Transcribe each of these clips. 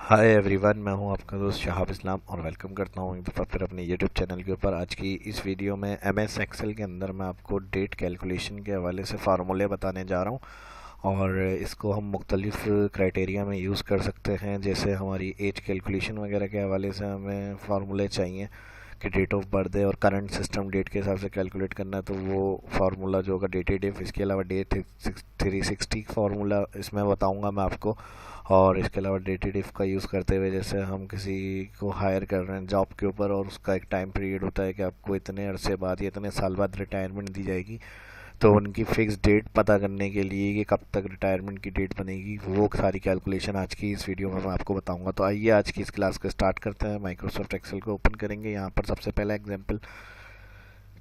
Hi everyone, मैं हूं आपका दोस्त शहाब इस्लाम और वेलकम करता हूं एक दफ़ा फिर अपने यूट्यूब चैनल के ऊपर। आज की इस वीडियो में एमएस एक्सेल के अंदर मैं आपको डेट कैलकुलेशन के हवाले से फार्मूले बताने जा रहा हूं और इसको हम मुख्तलिफ क्राइटेरिया में यूज़ कर सकते हैं। जैसे हमारी एज कैलकुलेशन वगैरह के हवाले से हमें फार्मूले चाहिए कि डेट ऑफ बर्थ है और करंट सिस्टम डेट के हिसाब से कैलकुलेट करना है, तो वो फार्मूला जो होगा डेटेड इफ। इसके अलावा डे 360 फार्मूला इसमें बताऊंगा मैं आपको। और इसके अलावा डेटेड इफ का यूज़ करते हुए जैसे हम किसी को हायर कर रहे हैं जॉब के ऊपर और उसका एक टाइम पीरियड होता है कि आपको इतने अरसे बाद या इतने साल बाद रिटायरमेंट दी जाएगी, तो उनकी फिक्स डेट पता करने के लिए कि कब तक रिटायरमेंट की डेट बनेगी, वो सारी कैलकुलेशन आज की इस वीडियो में मैं आपको बताऊंगा। तो आइए आज की इस क्लास को स्टार्ट करते हैं। माइक्रोसॉफ्ट एक्सेल को ओपन करेंगे। यहाँ पर सबसे पहला एग्जांपल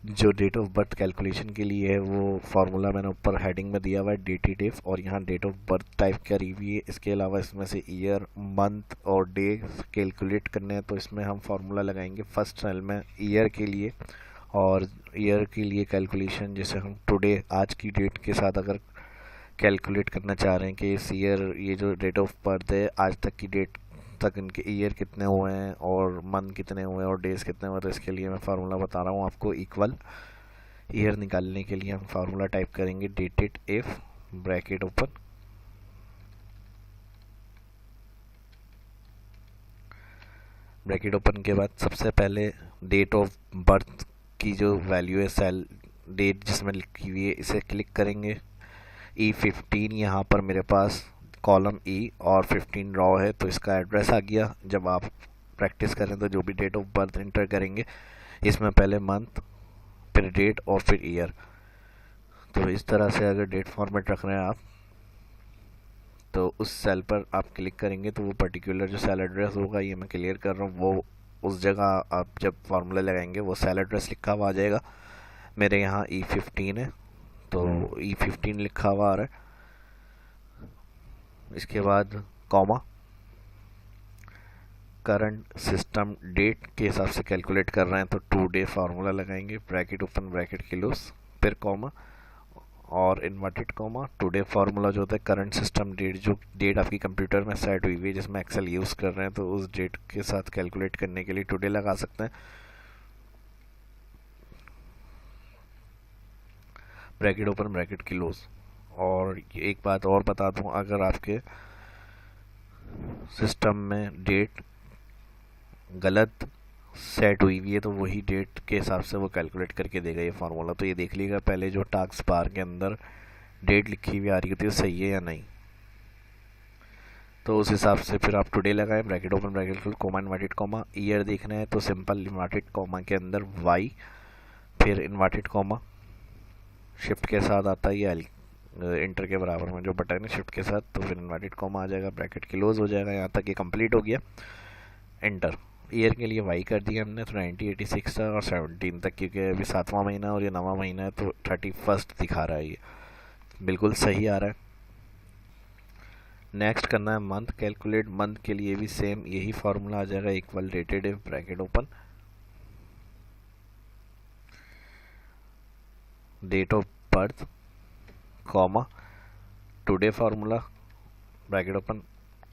जो डेट ऑफ बर्थ कैलकुलेशन के लिए है वो फार्मूला मैंने ऊपर हेडिंग में दिया हुआ है डेटेड इफ, और यहाँ डेट ऑफ बर्थ टाइप करी हुई है। इसके अलावा इसमें से ईयर, मंथ और डे कैलकुलेट करने हैं, तो इसमें हम फार्मूला लगाएंगे फर्स्ट सेल में ईयर के लिए। और ईयर के लिए कैलकुलेशन जैसे हम टुडे आज की डेट के साथ अगर कैलकुलेट करना चाह रहे हैं कि इस ईयर ये जो डेट ऑफ बर्थ है आज तक की डेट तक इनके ईयर कितने हुए हैं और मंथ कितने हुए हैं और डेज कितने हुए हैं, तो इसके लिए मैं फार्मूला बता रहा हूँ आपको। इक्वल ईयर निकालने के लिए हम फार्मूला टाइप करेंगे dated if bracket open, bracket open के बाद सबसे पहले डेट ऑफ बर्थ की जो वैल्यू है सेल डेट जिसमें लिखी हुई है इसे क्लिक करेंगे। E15 यहाँ पर मेरे पास कॉलम ई और 15 रॉ है, तो इसका एड्रेस आ गया। जब आप प्रैक्टिस करें तो जो भी डेट ऑफ बर्थ एंटर करेंगे इसमें पहले मंथ, फिर डेट और फिर ईयर। तो इस तरह से अगर डेट फॉर्मेट रख रहे हैं आप तो उस सेल पर आप क्लिक करेंगे तो वो पर्टिकुलर जो सेल एड्रेस होगा, ये मैं क्लियर कर रहा हूँ, वो उस जगह आप जब फार्मूला लगाएंगे वो सेल एड्रेस लिखा हुआ आ जाएगा। मेरे यहाँ E15 है तो E15 लिखा हुआ आ रहा है। इसके बाद कॉमा, करंट सिस्टम डेट के हिसाब से कैलकुलेट कर रहे हैं तो टू डे फार्मूला लगाएंगे, ब्रैकेट ओपन ब्रैकेट क्लोज, फिर कॉमा और इन्वर्टेड कॉमा। टुडे फार्मूला जो होता है करंट सिस्टम डेट, जो डेट आपकी कंप्यूटर में सेट हुई हुई है जिसमें एक्सेल यूज़ कर रहे हैं, तो उस डेट के साथ कैलकुलेट करने के लिए टुडे लगा सकते हैं। Bracket open bracket close. और एक बात और बता दूं, अगर आपके सिस्टम में डेट गलत सेट हुई हुई है तो वही डेट के हिसाब से वो कैलकुलेट करके देगा ये फार्मूला। तो ये देख लीजिएगा पहले जो टास्क बार के अंदर डेट लिखी हुई आ रही होती है सही है या नहीं, तो उस हिसाब से फिर आप टुडे लगाएं, bracket open bracket close, comma inverted comma. Year देखना है तो सिंपल इन्वर्टेड कॉमा के अंदर वाई, फिर इन्वर्टेड कॉमा, शिफ्ट के साथ आता है ये इंटर के बराबर में जो बटन है शिफ्ट के साथ, तो फिर इन्वर्टेड कॉमा आ जाएगा, ब्रैकेट क्लोज हो जाएगा। यहाँ तक ये कंप्लीट हो गया। एंटर। ईयर के लिए वाई कर दिया हमने, तो 1986 था और 17 तक, क्योंकि अभी 7वां महीना और ये 9वां महीना है तो 31 दिखा रहा है, ये बिल्कुल सही आ रहा है। नेक्स्ट करना है मंथ कैलकुलेट। मंथ के लिए भी सेम यही फार्मूला आ जाएगा, equal dated if bracket open, date of birth comma today formula, bracket open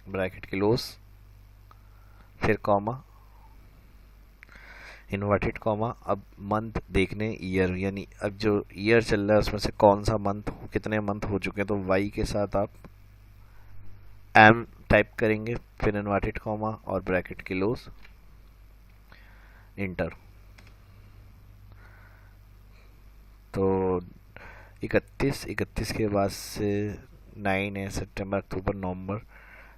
bracket close, फिर कॉमा इन्वर्टेड कॉमा। अब मंथ देखने ईयर, यानी अब जो ईयर चल रहा है उसमें से कौन सा मंथ, कितने मंथ हो चुके हैं, तो वाई के साथ आप एम टाइप करेंगे, फिर इन्वर्टेड कॉमा और ब्रैकेट क्लोज, इंटर। तो 31 के बाद से 9 है, सितंबर अक्टूबर नवंबर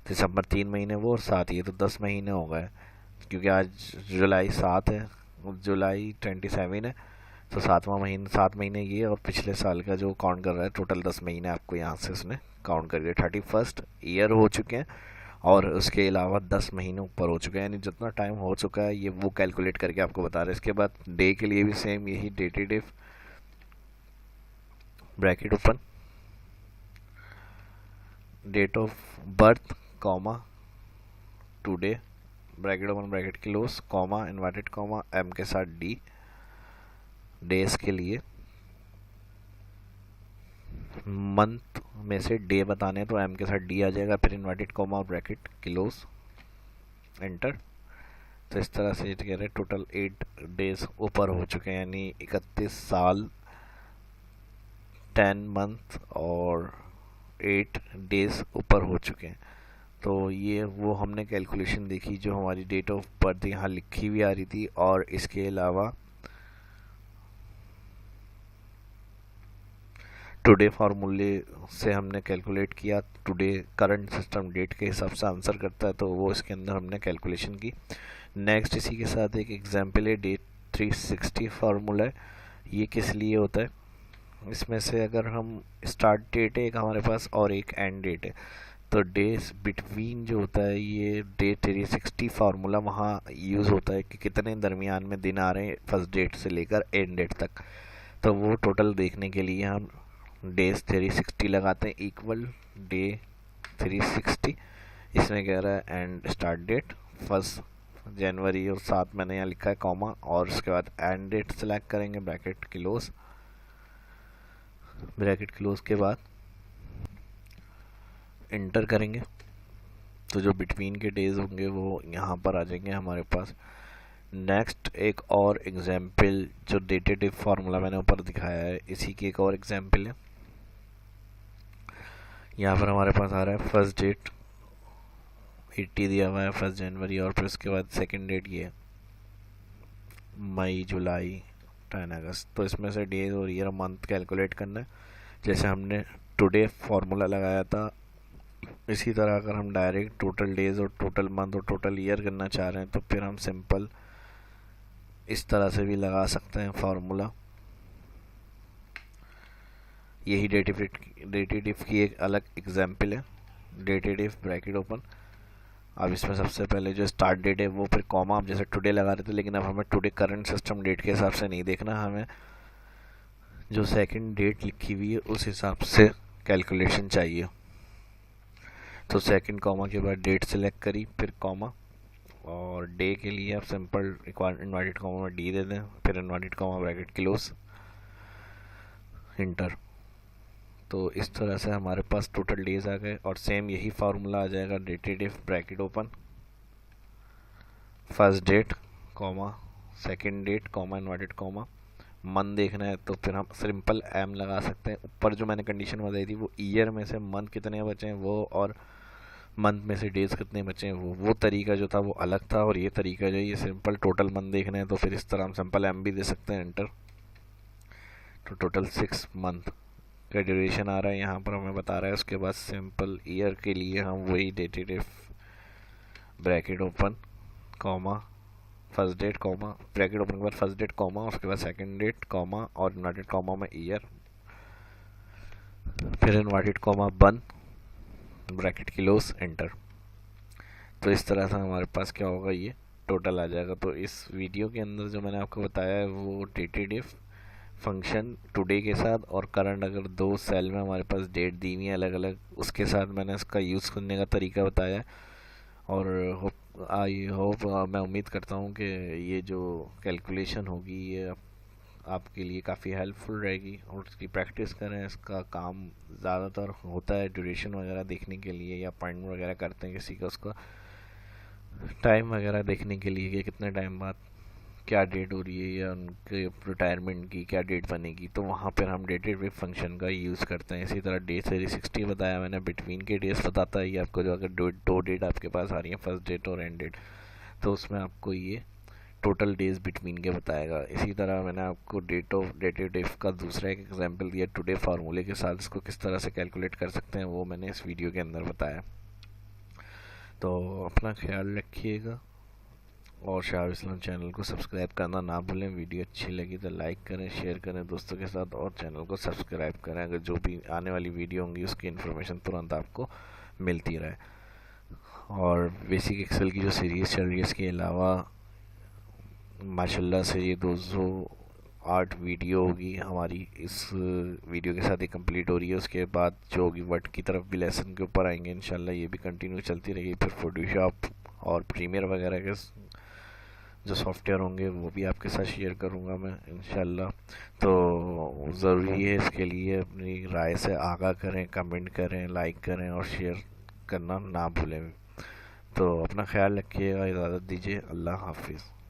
दिसंबर, 3 महीने वो और 7, ये तो 10 महीने हो गए। क्योंकि आज जुलाई 7 है, जुलाई 27 है, तो 7वां महीना, 7 महीने ये और पिछले साल का जो काउंट कर रहा है, टोटल 10 महीने आपको यहाँ से उसने काउंट कर दिया। 31 ईयर हो चुके हैं और उसके अलावा 10 महीने ऊपर हो चुके हैं, यानी जितना टाइम हो चुका है ये वो कैलकुलेट करके आपको बता रहे हैं। इसके बाद डे के लिए भी सेम यही, dated if bracket open, date of birth comma today, bracket open bracket close, comma inverted comma M के साथ डी, डेज के लिए मंथ में से डे बताने तो एम के साथ डी आ जाएगा, फिर inverted comma bracket close, enter. तो इस तरह से ये कह रहे हैं टोटल 8 डेज ऊपर हो चुके हैं, यानी 31 साल 10 मंथ और 8 डेज ऊपर हो चुके हैं। तो ये वो हमने कैलकुलेशन देखी जो हमारी डेट ऑफ बर्थ यहाँ लिखी हुई आ रही थी, और इसके अलावा टुडे फार्मूले से हमने कैलकुलेट किया। टुडे करंट सिस्टम डेट के हिसाब से आंसर करता है, तो वो इसके अंदर हमने कैलकुलेशन की। नेक्स्ट इसी के साथ एक एग्जांपल है, डेट 360 फार्मूला है। ये किस लिए होता है, इसमें से अगर हम स्टार्ट डेट है एक हमारे पास और एक एंड डेट है, तो डेज बिटवीन जो होता है ये डे 360 फार्मूला वहाँ यूज़ होता है कि कितने दरमियान में दिन आ रहे हैं फर्स्ट डेट से लेकर एंड डेट तक। तो वो टोटल देखने के लिए हम डेज 360 लगाते हैं इक्वल डे 360। इसमें कह रहा है एंड स्टार्ट डेट 1 जनवरी और साथ मैंने यहाँ लिखा है कॉमा, और उसके बाद एंड डेट सेलेक्ट करेंगे, ब्रैकेट क्लोज के बाद इंटर करेंगे। तो जो बिटवीन के डेज होंगे वो यहाँ पर आ जाएंगे हमारे पास। नेक्स्ट एक और एग्जाम्पल जो डेटेटिव फार्मूला मैंने ऊपर दिखाया है, इसी की एक और एग्जाम्पल है। यहाँ पर हमारे पास आ रहा है फर्स्ट डेट 80 दिया हुआ है 1 जनवरी, और फिर उसके बाद सेकंड डेट ये मई, जुलाई, 10 अगस्त। तो इसमें से डेज और ईयर मंथ कैलकुलेट करना है। जैसे हमने टुडे फार्मूला लगाया था, इसी तरह अगर हम डायरेक्ट टोटल डेज और टोटल मंथ और टोटल ईयर करना चाह रहे हैं तो फिर हम सिंपल इस तरह से भी लगा सकते हैं फार्मूला। यही डेटेटिव की एक अलग एग्जाम्पल है। डेटेटिव ब्रैकेट ओपन, अब इसमें सबसे पहले जो स्टार्ट डेट है वो फिर कॉमा, आप जैसे टुडे लगा रहे थे, लेकिन अब हमें टुडे करंट सिस्टम डेट के हिसाब से नहीं देखना, हमें जो सेकंड डेट लिखी हुई है उस हिसाब से कैलकुलेशन चाहिए। तो सेकंड कॉमा के बाद डेट सेलेक्ट करी, फिर कॉमा, और डे के लिए आप सिंपल इन्वर्टेड कॉमा में डी दे दें, फिर inverted comma bracket close, inter. तो इस तरह से हमारे पास टोटल डेज आ गए, और सेम यही फार्मूला आ जाएगा datedif bracket open, first date comma second date comma inverted comma, month देखना है तो फिर हम सिंपल एम लगा सकते हैं। ऊपर जो मैंने कंडीशन बताई थी वो ईयर में से मंथ कितने बचे हैं वो, और मंथ में से डेज कितने बचे हैं वो तरीका जो था वो अलग था, और ये तरीका जो है ये सिंपल टोटल मंथ देखना है तो फिर इस तरह हम सिंपल एम भी दे सकते हैं, एंटर। तो टोटल 6 मंथ का ड्यूरेशन आ रहा है यहाँ पर हमें बता रहा है। उसके बाद सिंपल ईयर के लिए हम वही datedif bracket open comma first date comma bracket open के बाद फर्स्ट डेट कॉमा, उसके बाद सेकंड डेट कॉमा और इन्वर्टेड कॉमा में ईयर, फिर इन्वर्टेड कॉमा बंद, ब्रैकेट क्लोज, एंटर। तो इस तरह से हमारे पास क्या होगा, ये टोटल आ जाएगा। तो इस वीडियो के अंदर जो मैंने आपको बताया है वो डेटेटिव फंक्शन टुडे के साथ और करंट, अगर 2 सेल में हमारे पास डेट दी हुई है अलग अलग, उसके साथ मैंने इसका यूज़ करने का तरीका बताया है। और आई होप मैं उम्मीद करता हूँ कि ये जो कैलकुलेशन होगी ये आपके लिए काफ़ी हेल्पफुल रहेगी, और इसकी प्रैक्टिस करें। इसका काम ज़्यादातर होता है ड्यूरेशन वगैरह देखने के लिए, या पॉइंट वगैरह करते हैं किसी का, उसका टाइम वगैरह देखने के लिए कि कितने टाइम बाद क्या डेट हो रही है या उनके रिटायरमेंट की क्या डेट बनेगी, तो वहाँ पर हम डेटेटिव फंक्शन का यूज़ करते हैं। इसी तरह डे 360 बताया मैंने, बिटवीन के डेज बताता है ये आपको, जो अगर दो डेट आपके पास आ रही है फर्स्ट डेट और एंड डेट, तो उसमें आपको ये टोटल डेज बिटवीन के बताएगा। इसी तरह मैंने आपको डेटेटिव का दूसरा एक एग्जांपल दिया टुडे फार्मूले के साथ, इसको किस तरह से कैलकुलेट कर सकते हैं वो मैंने इस वीडियो के अंदर बताया। तो अपना ख्याल रखिएगा, और शहाब इस्लाम चैनल को सब्सक्राइब करना ना भूलें। वीडियो अच्छी लगी तो लाइक करें, शेयर करें दोस्तों के साथ, और चैनल को सब्सक्राइब करें, अगर जो भी आने वाली वीडियो होंगी उसकी इन्फॉर्मेशन तुरंत आपको मिलती रहे। और बेसिक एक्सेल की जो सीरीज़ चल रही है इसके अलावा माशाल्लाह से ये 208 वीडियो होगी हमारी, इस वीडियो के साथ ही कंप्लीट हो रही है। उसके बाद जो होगी वर्ड की तरफ भी लेसन के ऊपर आएंगे इंशाल्लाह, ये भी कंटिन्यू चलती रहेगी। फिर फोटोशॉप और प्रीमियर वगैरह के जो सॉफ्टवेयर होंगे वो भी आपके साथ शेयर करूंगा मैं इंशाल्लाह। तो ज़रूरी है, इसके लिए अपनी राय से आगाह करें, कमेंट करें, लाइक करें और शेयर करना ना भूलें। तो अपना ख्याल रखिएगा, इजाज़त दीजिए, अल्लाह हाफिज़।